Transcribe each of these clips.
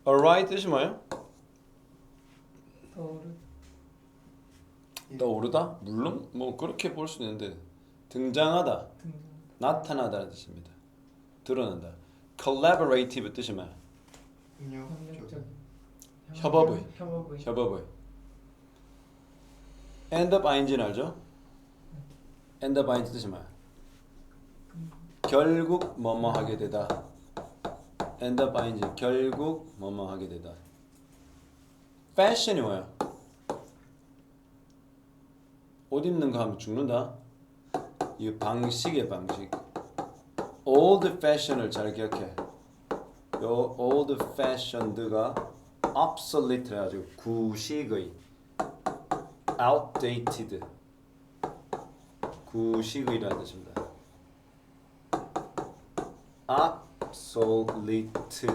Arise 뜻이 뭐예요? 떠오르. 떠오르다? 물론 뭐 그렇게 볼 수 있는데 등장하다, 등장. 나타나다는 뜻입니다. 드러난다. Collaborative 뜻이 뭐야? 협력적. 협업의. 협업의. 협업의. End up ing는 알죠? End up ing 뜻이 뭐야? 결국 뭐뭐 하게 되다. End up ing 결국 뭐뭐 하게 되다. Fashion이 뭐야? 옷 입는 거 하면 죽는다. 이 방식의 방식. Old fashion을 잘 기억해. 요 old fashioned가 obsolete 해가지고 구식의, outdated 구식의라는 뜻입니다. obsolete,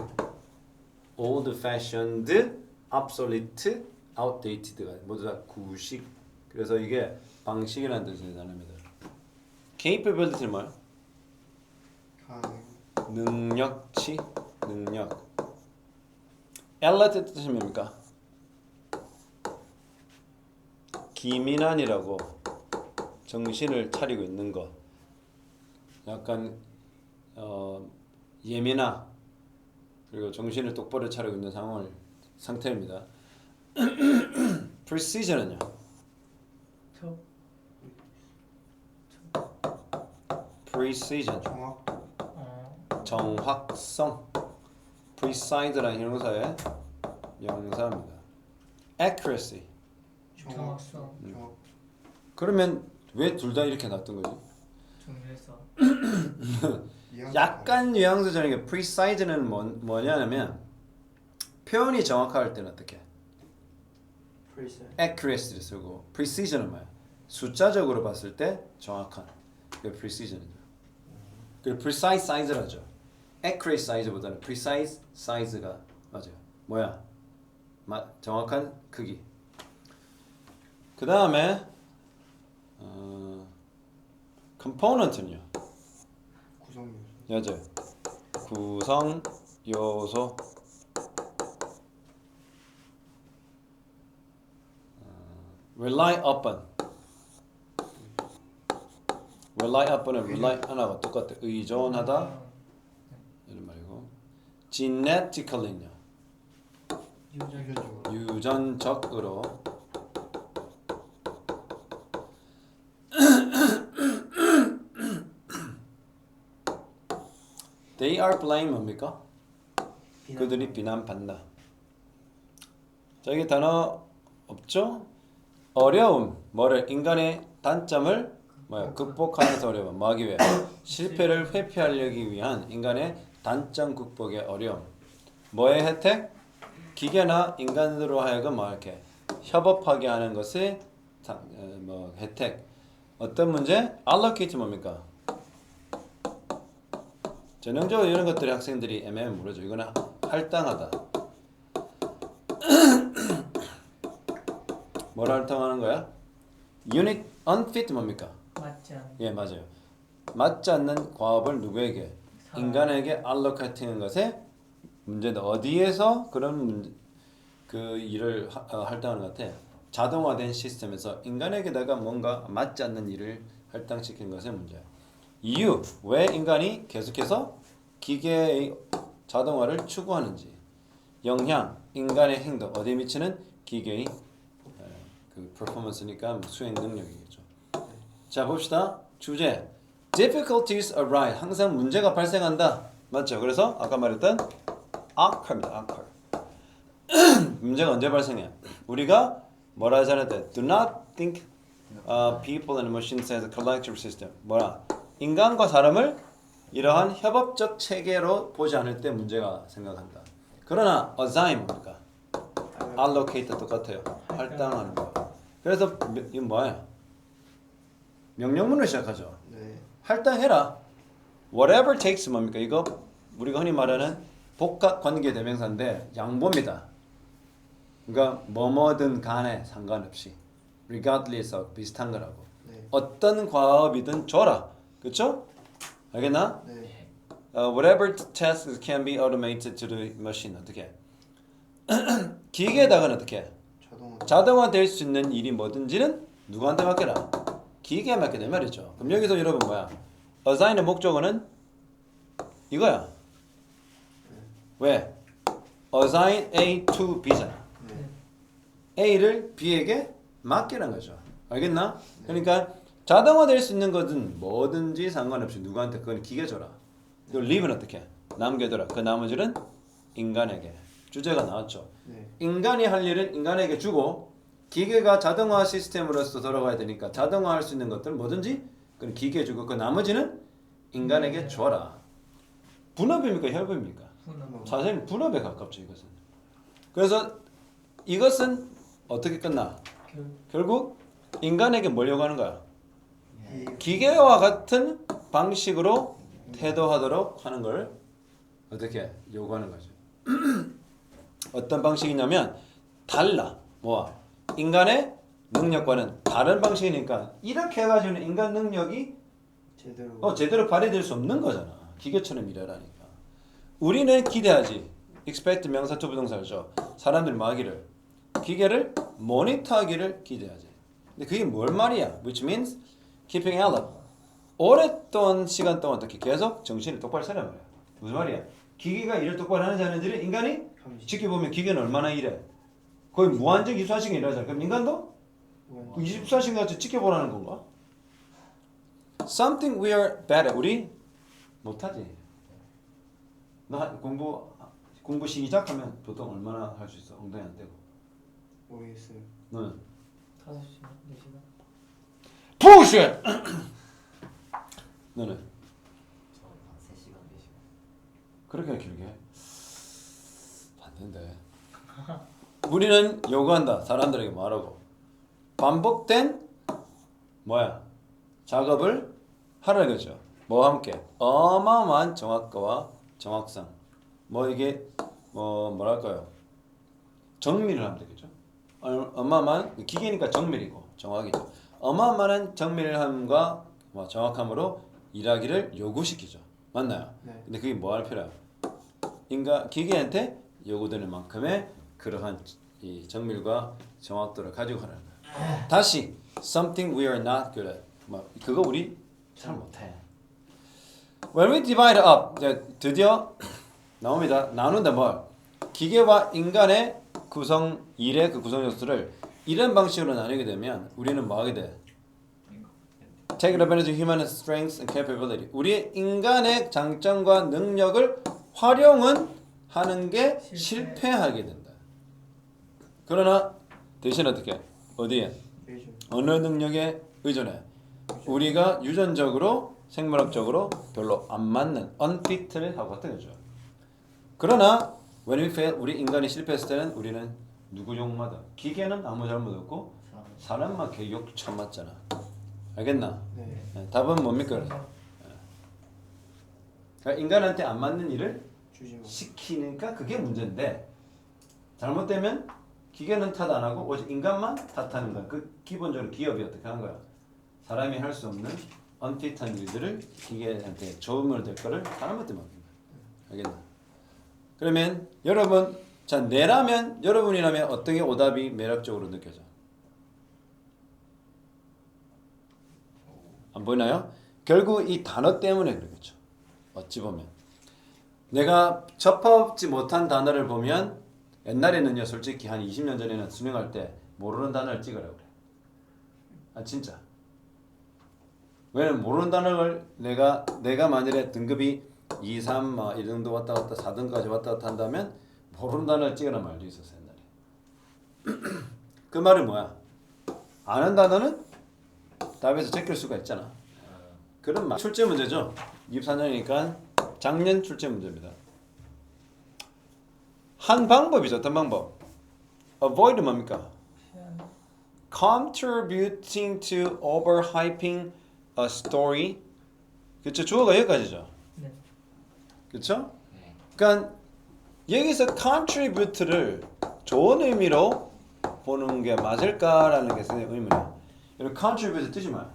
old fashioned, obsolete, outdated가 모두 다 구식. 그래서 이게 방식이라는 뜻의 단어입니다. capability는 뭐야? 능력치, 능력. alert 뜻이 뭡니까? 기민한이라고 정신을 차리고 있는 거. 약간 예민하 그리고 정신을 똑바로 차리고 있는 상태입니다. precision은요? precision 정확성. precise라는 형용사의 명사입니다. accuracy. 정확성. 그러면 왜 둘 다 이렇게 놨던 거지? 정밀성. 약간 뉘앙스 전인 게 precise는 뭐냐면 표현이 정확할 때는 어떻게? accuracy를 쓰고 precision은 뭐야? 숫자적으로 봤을 때 정확한. 그게 precision이죠. 그리고 precise size라죠. accurate size보다는 precise size가 맞아요. 뭐야? 정확한 크기. 그 다음에 component는요? 맞아요. 구성 요소. rely upon. rely upon은 rely on하고 똑같아. 의존하다 이런 말이고. genetically는요? 유전적으로. They are blamed 뭡니까? 그들이 비난받는다. 자, 여기 단어 없죠? 어려움, 뭐를 인간의 단점을 극복하면서 어려움, 뭐하기 위해? 실패를 회피하려기 위한 인간의 단점 극복의 어려움. 뭐의 혜택? 기계나 인간으로 하여금 이렇게 협업하게 하는 것의 혜택. 어떤 문제? allocate 뭡니까? 전형적으로 이런 것들이 학생들이 애매하면 모르죠. 이거는 할당하다. 뭘 할당하는 거야? unit unfit 뭡니까? 맞지 않는. 예, 맞아요. 맞지 않는 과업을 누구에게? 인간에게 allocate하는 것에 문제다. 어디에서 그런 그 일을 할당하는 것 같아? 자동화된 시스템에서 인간에게다가 뭔가 맞지 않는 일을 할당시킨 것의 문제야. 이유, 왜 인간이 계속해서 기계의 자동화를 추구하는지. 영향, 인간의 행동, 어디에 미치는 기계의 그 퍼포먼스니까 수행 능력이겠죠. 자, 봅시다. 주제, difficulties arise. 항상 문제가 발생한다. 맞죠? 그래서 아까 말했던 occur입니다. occur. 문제가 언제 발생해? 우리가 뭐라 하지 않을 때 do not think people and machines as a collective system. 뭐라? 인간과 사람을 이러한 협업적 체계로 보지 않을 때 문제가 생각한다. 그러나 assign 뭡니까? allocate 똑같아요. 할당하는 거. 그래서 이건 뭐야? 명령문을 시작하죠. 네. 할당해라. Whatever takes 뭡니까? 이거 우리가 흔히 말하는 복합 관계 대명사인데 양보입니다. 그러니까 뭐뭐든 간에 상관없이 regardless of 비슷한 거라고. 네. 어떤 과업이든 줘라. 그렇죠? 알겠나? 네. Whatever tasks can be automated to the machine. 어떻게? 기계에다가는 어떻게? 자동화. 자동화 될 수 있는 일이 뭐든지는 누구한테 맡겨라? 기계에 맡겨야 말이죠. 그럼 여기서 여러분 뭐야? assign의 목적어는 이거야. 왜? assign A to B잖아. 네. 네. A를 B에게 맡기는 거죠. 알겠나? 그러니까 자동화 될 수 있는 것은 뭐든지 상관없이 누구한테 그건 기계 줘라. 그 leave는 어떻게? 남겨둬라. 그 나머지는 인간에게. 주제가 나왔죠. 네. 인간이 할 일은 인간에게 주고 기계가 자동화 시스템으로서 돌아가야 되니까 자동화할 수 있는 것들 뭐든지 그건 기계에 주고 그 나머지는 인간에게 줘라. 분업입니까? 혈부입니까? 분업. 사실 분업에 가깝죠 이것은. 그래서 이것은 어떻게 끝나? 결국 인간에게 뭘 요구하는 거야? 기계와 같은 방식으로 태도하도록 하는 걸 어떻게 요구하는 거죠. 어떤 방식이냐면 달라. 뭐와? 인간의 능력과는 다른 방식이니까 이렇게 해가지고는 인간 능력이 제대로 발휘될 수 없는 거잖아. 기계처럼 일하라니까. 우리는 기대하지. expect 명사 to 부동사죠. 사람들이 뭐 하기를? 기계를 모니터하기를 기대하지. 근데 그게 뭘 말이야? Which means keeping alert. 오랫동안 시간 동안 어떻게 계속 정신을 똑바로 차려 말이야. 무슨 말이야? 기계가 일을 똑바로 하는지 안 하는지를 인간이 지켜보면 기계는 얼마나 일해? 거의 무한정 24시간 일하잖아. 그럼 인간도 24시간 같이 지켜보라는 건가? Something we are bad at. 우리 못하지. 너 공부 시작하면 보통 얼마나 할 수 있어? 엉덩이 안 떼고. 모르겠어요. 너는? 5시간, 4시간. 부llshit! 너는? 저는 한 3시간, 4시간. 그렇게 길게 해? 봤는데 우리는 요구한다. 사람들에게 말하고 반복된 뭐야? 작업을 하라는 거죠. 뭐와 함께? 어마어마한 정확도와 정확성. 뭐 이게 뭐랄까요? 정밀을 하면 되겠죠. 어마어마한 기계니까 정밀이고 정확이죠. 어마어마한 정밀함과 정확함으로 일하기를 요구시키죠. 맞나요? 네. 근데 그게 뭐 할 필요야? 기계한테 요구되는 만큼의 그러한 이 정밀과 정확도를 가지고 하라는 거야. 다시 something we are not good at. 그거 우리 잘 못해. When we divide up, 드디어 나옵니다. 나눈다 뭘? 기계와 인간의 구성 일의 그 구성 요소를 이런 방식으로 나누게 되면 우리는 뭐 하게 돼? Take advantage of human strengths and capability. 우리의 인간의 장점과 능력을 활용은 하는 게 실패하게 된다. 그러나 대신 어떻게? 어디에? 어느 능력에 의존해? 우리가 유전적으로 생물학적으로 별로 안 맞는 unfit를 하고 같은 거죠. 그러나 when we fail, 우리 인간이 실패했을 때는 우리는 누구 욕마다 기계는 아무 잘못 없고 사람만 개욕 참 맞잖아. 알겠나? 네. 답은 뭡니까? 그러니까 인간한테 안 맞는 일을 주지 마. 시키니까 그게 문제인데 잘못되면 기계는 탓 안 하고 오직 인간만 탓하는 거야. 그 기본적으로 기업이 어떻게 하는 거야? 사람이 할 수 없는 unfit한 일들을 기계한테 조음을 될 거를 사람한테 맡긴 거야. 알겠나? 그러면 여러분 자 내라면 여러분이라면 어떤 게 오답이 매력적으로 느껴져? 안 보이나요? 결국 이 단어 때문에 그러겠죠. 어찌 보면 내가 접하지 못한 단어를 보면 옛날에는요 솔직히 한 20년 전에는 수능할 때 모르는 단어를 찍으라고 그래. 아 진짜. 왜냐면 모르는 단어를 내가 만일에 등급이 2, 3, 이 정도 왔다 갔다 4등까지 왔다 갔다 한다면 모르는 단어를 찍으란 말도 있었어 옛날에. 그 말은 뭐야? 아는 단어는 답에서 제낄 수가 있잖아. 그런 말. 출제 문제죠. 24년이니까 작년 출제 문제입니다. 한 방법이죠. 어떤 방법? Avoid 뭡니까? Contributing to overhyping a story. 그렇죠. 주어가 여기까지죠. 네. 그렇죠? 네. 그러니까 여기서 contribute를 좋은 의미로 보는 게 맞을까라는 게 선생님 의문이에요. 여러분 contribute 뜻이 뭐야?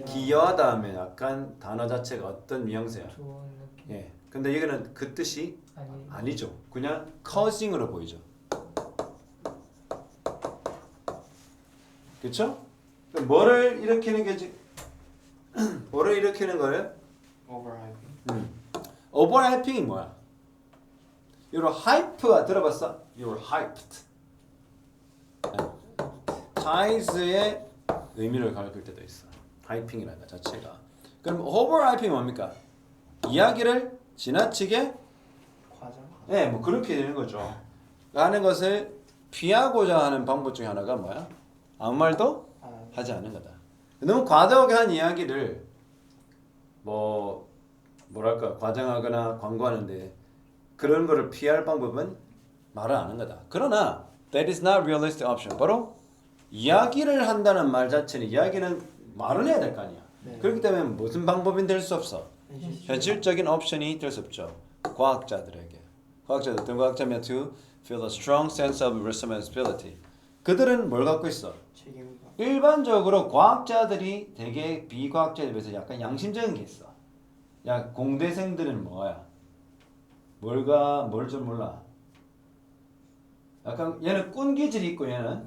기여하다 하면 약간 단어 자체가 어떤 뉘앙스야? 좋은 느낌. 예. 근데 여기는 그 뜻이 아니. 아니죠. 그냥 causing으로 보이죠. 그쵸? 뭐를 일으키는 게지? 뭐를 일으키는 거예요? overhyping. 오버하이핑이 뭐야? 이런 하이프가 들어봤어? You're hyped. 타이즈의 의미를 가리킬 때도 있어. 하이핑이라는 것 자체가. 그럼 오버하이핑이 뭡니까? 이야기를 지나치게 과장. 네, 뭐 그렇게 되는 거죠. 하는 것을 피하고자 하는 방법 중에 하나가 뭐야? 아무 말도 하지 않는 거다. 너무 과도하게 한 이야기를 뭐랄까 과장하거나 광고하는데 그런 거를 피할 방법은 말을 안 하는 거다. 그러나 that is not realistic option. 바로 이야기를 한다는 말 자체는 이야기는 말을 해야 될 거 아니야. 네. 그렇기 때문에 무슨 방법이 될 수 없어. 현실적인 옵션이 될 수 없죠. 과학자들에게. 어떤 과학자면 to feel a strong sense of responsibility. 그들은 뭘 갖고 있어? 책임감. 일반적으로 과학자들이 되게 비과학자에 비해서 약간 양심적인 게 있어. 야 공대생들은 뭐야? 뭘 좀 몰라. 약간 얘는 꾼기질이 있고 얘는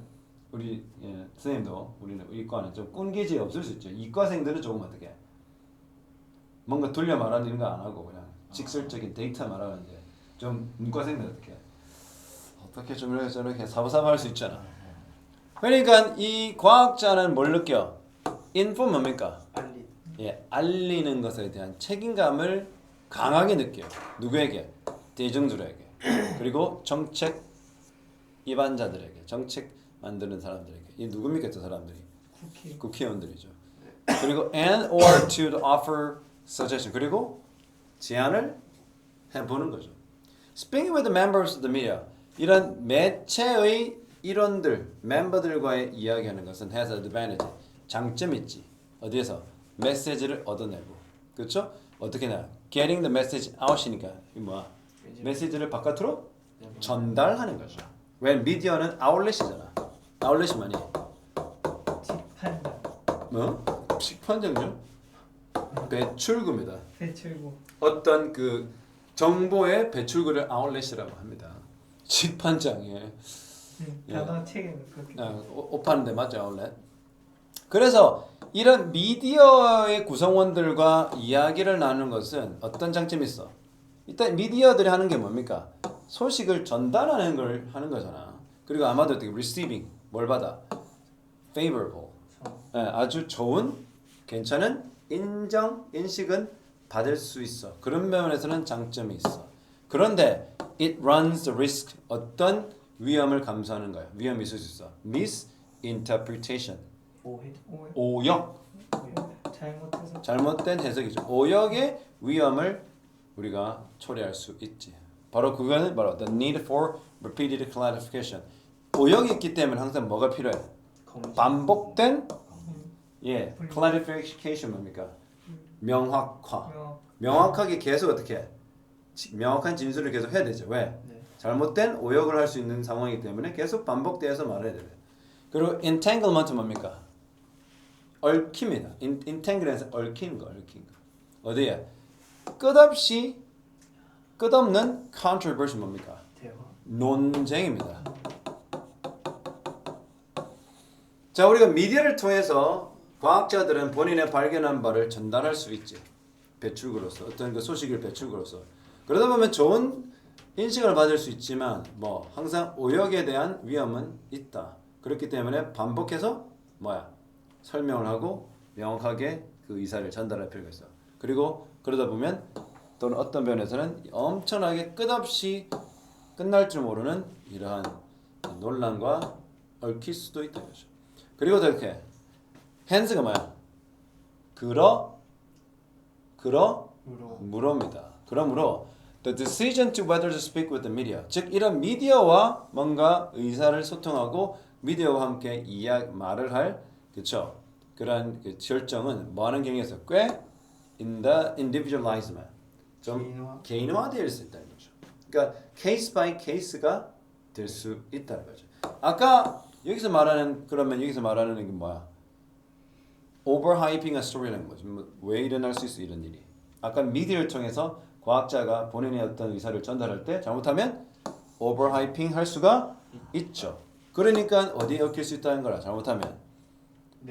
우리 선생님도 우리는 이과는 좀 꾼기질이 없을 수 있죠. 이과생들은 조금 어떻게 뭔가 돌려 말하는 거 안 하고 그냥 직설적인 데이터 말하는데 좀 문과생들 어떻게 좀 이렇게 저렇게 사부사부 할 수 있잖아. 그러니까 이 과학자는 뭘 느껴? 인포 뭡니까? 알리. 알리는 것에 대한 책임감을 강하게 느껴요. 누구에게? 대중들에게. 그리고 정책 입안자들에게, 정책 만드는 사람들에게. 이 누굽니까, 저 사람들이? 국회의원들이죠. 그리고 and or to offer suggestion. 그리고 제안을 해보는 거죠. Speaking with the members of the media. 이런 매체의 일원들, 멤버들과의 이야기하는 것은 has an advantage. 장점이 있지. 어디에서? 메시지를 얻어내고. 그렇죠? 어떻게 나? Getting the message out이니까 이 뭐야? 메시지를 바깥으로 전달하는 거죠. 왜 미디어는 아울렛이잖아. 아울렛이 뭐니? 직판장. 뭐? 식판장요? 배출구입니다. 배출구. 어떤 그 정보의 배출구를 아울렛이라고 합니다. 식판장에 단어 책에는 그렇게. 옷 파는데 맞죠, 아울렛? 그래서 이런 미디어의 구성원들과 이야기를 나누는 것은 어떤 장점이 있어? 일단 미디어들이 하는 게 뭡니까? 소식을 전달하는 걸 하는 거잖아. 그리고 아마도 어떻게 receiving 뭘 받아? favorable 아주 좋은 괜찮은 인식은 받을 수 있어. 그런 면에서는 장점이 있어. 그런데 it runs the risk 어떤 위험을 감수하는 거야. 위험이 있을 수 있어. misinterpretation 오역 잘못해서. 잘못된 해석이죠. 오역의 위험을 우리가 초래할 수 있지. 바로 그거는 바로 the need for repeated clarification. 오역이 있기 때문에 항상 뭐가 필요해? 반복된 clarification 뭡니까? 명확화. 명확하게 계속 어떻게 해? 명확한 진술을 계속 해야 되죠. 왜? 네. 잘못된 오역을 할 수 있는 상황이기 때문에 계속 반복되어서 말해야 돼요. 그리고 entanglement 뭡니까? 얽힙니다. entangle에서 얽힌 거. 어디에? 끝없는 controversy 뭡니까? 대화. 논쟁입니다. 자, 우리가 미디어를 통해서 과학자들은 본인의 발견한 바를 전달할 수 있지. 배출구로서 어떤 그 소식을 배출구로서. 그러다 보면 좋은 인식을 받을 수 있지만 항상 오역에 대한 위험은 있다. 그렇기 때문에 반복해서 설명을 하고 명확하게 그 의사를 전달할 필요가 있어. 그리고 그러다 보면 또는 어떤 면에서는 엄청나게 끝없이 끝날 줄 모르는 이러한 논란과 얽힐 수도 있다 이거죠. 그리고 더 이렇게 hands가 뭐야? 물어입니다. 그러므로 the decision to whether to speak with the media, 즉 이런 미디어와 뭔가 의사를 소통하고 미디어와 함께 말을 할 그쵸? 그런 그 결정은 뭐하는 경우에서 꽤 in the individualizement 좀 개인화될 수 있다는 거죠. 그러니까 케이스 바이 케이스가 될 수 있다는 거죠. 아까 여기서 말하는 게 뭐야? overhyping a story라는 거죠. 왜 일어날 수 있어 이런 일이? 아까 미디어를 통해서 과학자가 본인의 어떤 의사를 전달할 때 잘못하면 overhyping 할 수가 있죠. 그러니까 어디에 얽힐 수 있다는 거라. 잘못하면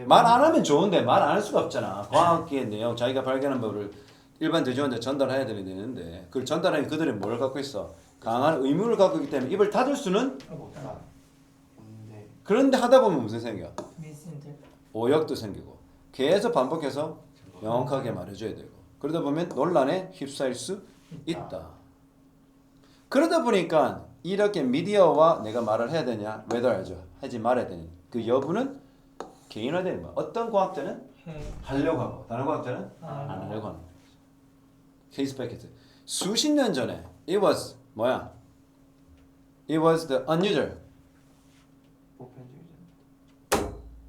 말 안 하면 좋은데 말 안 할 수가 없잖아. 과학의 내용 자기가 발견한 법을 일반 대중한테 전달해야 되는데 그걸 전달하면 그들이 뭘 갖고 있어? 강한 의무를 갖고 있기 때문에 입을 닫을 수는 없다. 근데 그런데 하다 보면 무슨 생겨? 미스인들. 오역도 생기고 계속 반복해서 명확하게 말해줘야 되고 그러다 보면 논란에 휩싸일 수 있다. 그러다 보니까 이렇게 미디어와 내가 말을 해야 되냐 whether 하죠. 하지 말아야 되냐 그 여부는 개인화되는 거야. 어떤 과학자는 하려고 하고 다른 과학자는 안 하려고 하는 거야. 케이스 바이 케이스. 수십 년 전에 it was 뭐야? It was the unusual. 보편주의자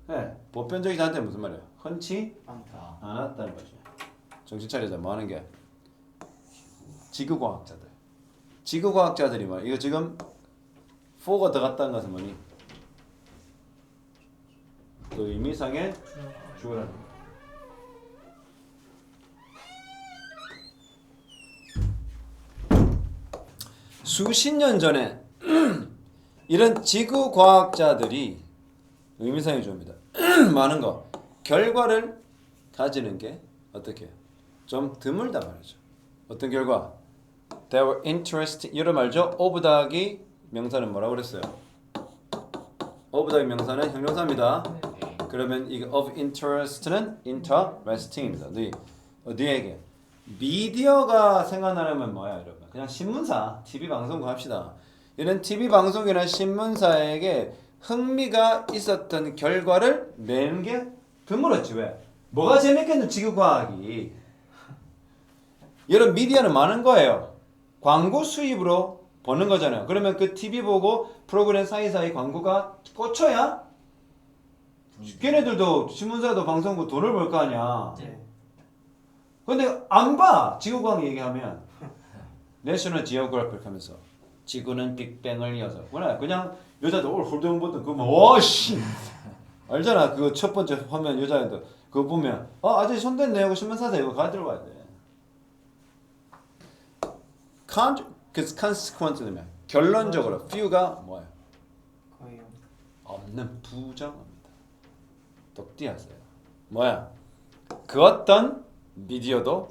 네, 보편적이지 않다 무슨 말이야? 흔치 많다. 않았다는 거지. 정신 차리자. 뭐 하는 게? 지구과학자들. 지구과학자들이 뭐 이거 지금 4가 들어갔다는 것은 뭐니? 그 의미상의 주어라는 거. 수십 년 전에 이런 지구과학자들이 의미상의 주어입니다. 많은 거 결과를 가지는 게 어떻게 좀 드물다 말이죠. 어떤 결과? They were interesting. 이런 말죠. of 더하기 명사는 뭐라고 그랬어요? of 더하기 명사는 형용사입니다. 네. 그러면 이 of interest는 interesting입니다. 어디에게? 미디어가 생각나려면 뭐야, 여러분? 그냥 신문사, TV 방송국 합시다. 이런 TV 방송이나 신문사에게 흥미가 있었던 결과를 내는 게 드물었지. 왜? 뭐가 재밌겠노 지구과학이. 이런 미디어는 많은 거예요. 광고 수입으로 버는 거잖아요. 그러면 그 TV 보고 프로그램 사이사이 광고가 꽂혀야 걔네들도 신문사도 방송국 돈을 벌 거 아니야. 네. 근데 안 봐. 지구과학 얘기하면 내셔널 지오그래픽 하면서 지구는 빅뱅을 이어서 그냥 여자들 올 홀딩 버튼 그거 와씨 알잖아. 그거 첫 번째 화면 여자애들 그거 보면 아저씨 손댔네 하고 신문 사서 이거 가지러 가야 돼. 그 consequence는 결론적으로 few가 뭐예요? 거의 없는 부정합니다. 똑띠하세요. 뭐야? 그 어떤 미디어도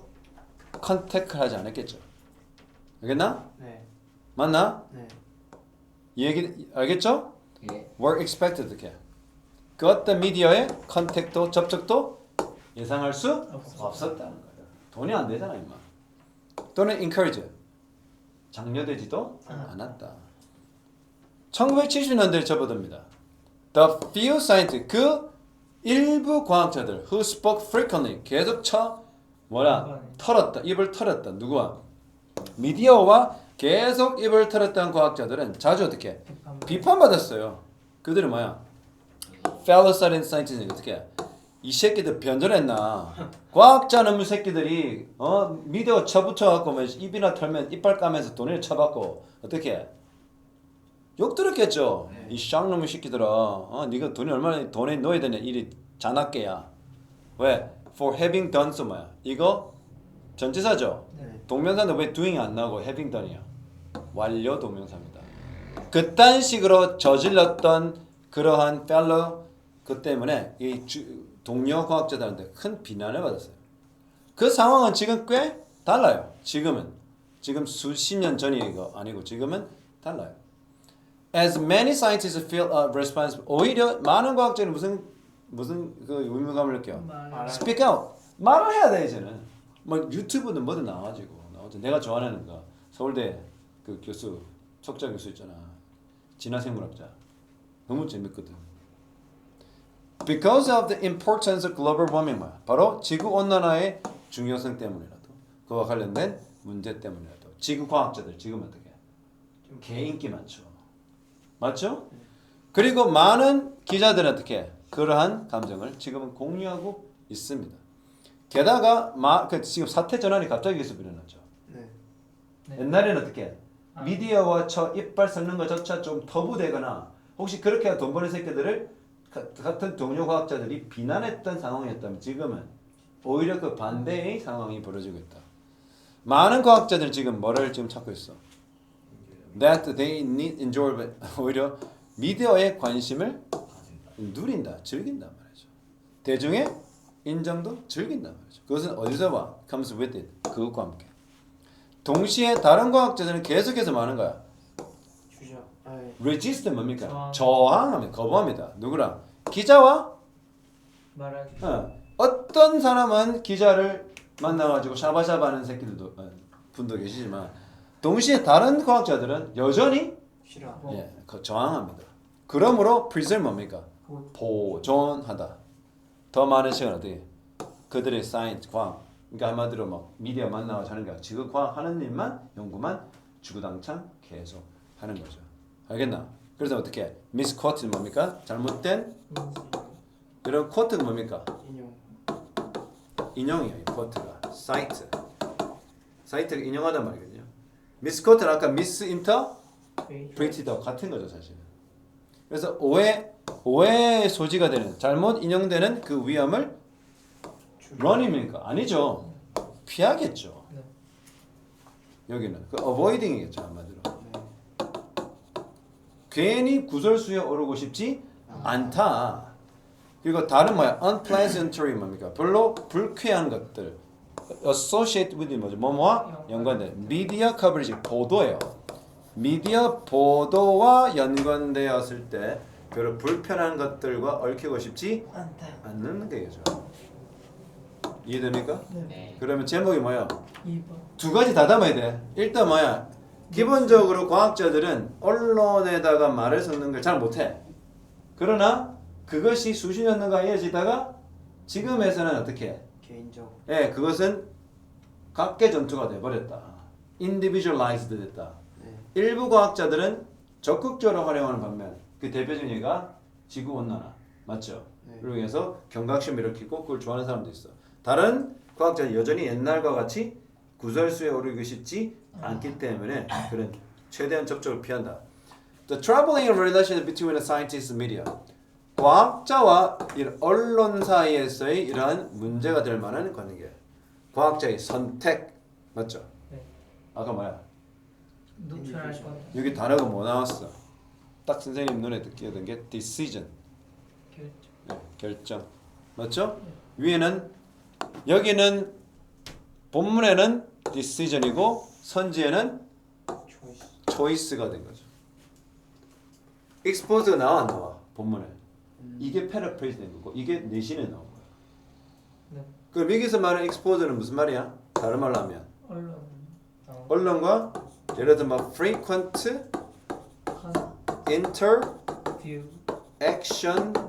컨택을 하지 않았겠죠. 알겠나? 네. 맞나? 네. 이 얘기 알겠죠? 예. were expected 이렇게. 그 어떤 미디어의 컨택도 접촉도 예상할 수 없었다는 거예요. 돈이 안 되잖아 임마. 또는 encourage 장려되지도 않았다. 1970년대에 접어듭니다. The few scientists 그 일부 과학자들 who spoke frequently 계속 털었다. 입을 털었다. 누구와? 미디어와 계속 입을 털었던 과학자들은 자주 어떻게 비판받았어요. 그들은 뭐야? fellow scientists 어떻게? 이 새끼들 변절했나? 과학자 놈의 새끼들이 미디어 쳐붙여갖고 뭐 입이나 털면 이빨 까면서 돈을 쳐받고 어떻게? 욕 들었겠죠. 네. 이 쌍놈의 새끼들아. 네가 돈이 얼마나 돈에 넣어야 되냐 일이 자나깨야. 왜? For having done so 뭐야? 이거 전치사죠. 네. 동명사는 왜 doing 안 나오고 having done이야? 완료 동명사입니다. 그딴 식으로 저질렀던 그러한 fellow 그 때문에 이 동료 과학자들한테 큰 비난을 받았어요. 그 상황은 지금 꽤 달라요. 지금 수십 년 전이고 아니고 지금은 달라요. As many scientists feel responsible. 오히려 많은 과학자는 무슨 그 의무감을 느껴요. Speak out. 말을 해야 돼 이제는. 뭐 유튜브는 뭐든 나와가지고 내가 좋아하는 거 서울대 그 교수 석자 교수 있잖아. 진화생물학자. 너무 재밌거든. Because of the importance of global warming 뭐야? 바로 지구 온난화의 중요성 때문이라도 그와 관련된 문제 때문이라도 지구 과학자들 지금 어떻게? 좀 개인기 많죠. 맞죠? 그리고 많은 기자들은 어떻게? 그러한 감정을 지금은 공유하고 있습니다. 게다가 지금 사태 전환이 갑자기 계속 일어났죠. 네. 옛날에는 어떻게? 미디어와 이빨 섞는 것조차 좀 터부되거나 혹시 그렇게 돈 버는 새끼들을 같은 동료 과학자들이 비난했던 상황이었다면 지금은 오히려 그 반대의 상황이 벌어지고 있다. 많은 과학자들은 지금 뭐를 지금 찾고 있어? That they need enjoy 오히려 미디어의 관심을 누린다, 즐긴단 말이죠. 대중의 인정도 즐긴단 말이죠. 그것은 어디서 와? comes with it. 그것과 함께. 동시에 다른 과학자들은 계속해서 뭐 하는 거야? 주저. 아이. resist 뭡니까? 저항. 저항합니다. 거부합니다. 누구랑? 기자와 말하기. 어떤 사람은 기자를 만나가지고 샤바샤바하는 새끼들도 분도 계시지만 동시에 다른 과학자들은 여전히 싫어. 저항합니다. 그러므로 preserve 뭡니까? 보- 보존하다. 더 많은 시간 어떻게? 그들의 사이언스 과학. 그러니까 한마디로 뭐 미디어 만나서 하는 게 아니라 지금 과학 하는 일만 연구만 주구장창 계속 하는 거죠. 알겠나? 그래서 어떻게? 미스쿼트는 뭡니까? 잘못된 인지. 이런 쿼트는 뭡니까? 인용. 인용이에요. 이 쿼트가 사이트. 사이트가 인용하단 말이거든요. 미스쿼트는 아까 미스인터 페이. 프리티더 같은 거죠 사실은. 그래서 오해의 소지가 되는 잘못 인용되는 그 위험을 run입니까? 아니죠. 피하겠죠. 네. 여기는 그 avoiding이겠죠 한마디로. 네. 괜히 구설수에 오르고 싶지 않다. 그리고 다른 뭐야? unpleasantry 뭡니까? 별로 불쾌한 것들. associate with 뭐죠? 뭐뭐와 연관된 미디어 커버리지 보도예요. 미디어 보도와 연관되었을 때 별로 불편한 것들과 얽히고 싶지 안타. 않는 게죠. 이해됩니까? 네. 그러면 제목이 뭐야? 2번. 두 가지 다 담아야 돼. 일단 뭐야? 기본적으로 과학자들은 언론에다가 말을 섞는 걸 잘 못해. 그러나 그것이 수십 년간 이어지다가 지금에서는 어떻게 해? 개인적. 그것은 각계 전투가 돼버렸다. individualized 됐다. 네. 일부 과학자들은 적극적으로 활용하는 반면 그 대표적인 예가 지구온난화 맞죠? 네. 그러고 해서 경각심 일으키고 그걸 좋아하는 사람도 있어. 다른 과학자는 여전히 옛날과 같이 구설수에 오르기 쉽지 않기 때문에 그런 최대한 접촉을 피한다. The troubling relationship between a scientist and media. 과학자와 언론 사이에서의 이러한 문제가 될 만한 관계. 과학자의 선택 맞죠? 네. 아까 뭐야? 노출할 건. 여기 단어가 뭐 나왔어? 딱 선생님 눈에 띄었던 게 decision. 결정. 결정. 맞죠? 위에는 여기는 본문에는 decision이고 선지에는 초이스. choice가 된 거죠. exposed가 나와 안 나와? 본문에. 이게 paraphrase 된 거고 이게 내신에 나온 거야. 네. 그럼 여기서 말하는 exposed는 무슨 말이야? 다른 말로 하면 언론. 언론과 예를 들어 막 frequent 하나. interaction 뷰.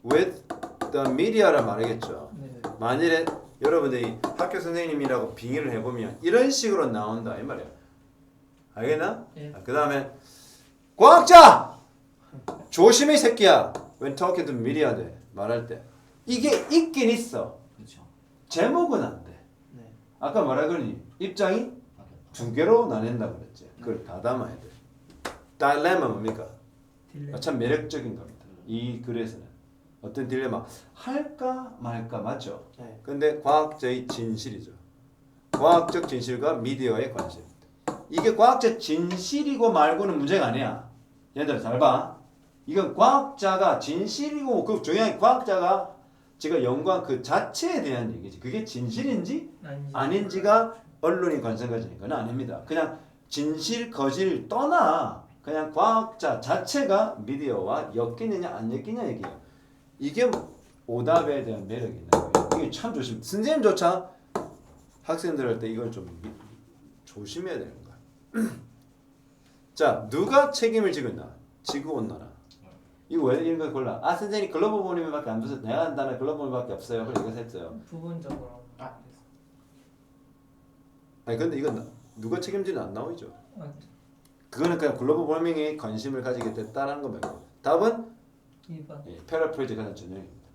with the media란 말이겠죠. 네. 만일에 여러분들이 학교 선생님이라고 빙의를 해보면 이런 식으로 나온다 이 말이야. 알겠나? 예. 그 다음에 과학자! 조심해 이 새끼야. When talking to media 돼 말할 때 이게 있긴 있어. 그렇죠. 제목은 안 돼. 네. 아까 뭐라 그러니? 입장이 두 개로 나뉜다 그랬지. 그걸 다 담아야 돼. 다일레마 뭡니까? 딜레마. 참 매력적인 겁니다. 이 글에서는 어떤 딜레마 할까 말까 맞죠? 네. 근데 과학자의 진실이죠. 과학적 진실과 미디어의 관심. 이게 과학적 진실이고 말고는 문제가 아니야. 얘들 잘 봐. 이건 과학자가 진실이고 그 중요한 과학자가 지가 연구한 그 자체에 대한 얘기지. 그게 진실인지 아닌지가 언론이 관심 가지는 건 아닙니다. 그냥 진실 거짓을 떠나 그냥 과학자 자체가 미디어와 엮이느냐 안 엮이냐 얘기예요. 이게 오답에 대한 매력이 있는 거예요. 이게 참 조심. 선생님조차 학생들 할 때 이걸 좀 조심해야 되는 거야. 자, 누가 책임을 지겠나? 지구온난화. 이거 왜 이런 걸 골라? 아 선생님 글로벌 워밍밖에 안 줘서 내가 한다는 글로벌 워밍밖에 없어요. 그래서 이거 했어요. 부분적으로. 아니 근데 이건 누가 책임지는 안 나오죠. 아, 그거는 그냥 글로벌 워밍에 관심을 가지게 됐다는 거 말고 답은 2번. 패러프레이즈 가장 전형입니다.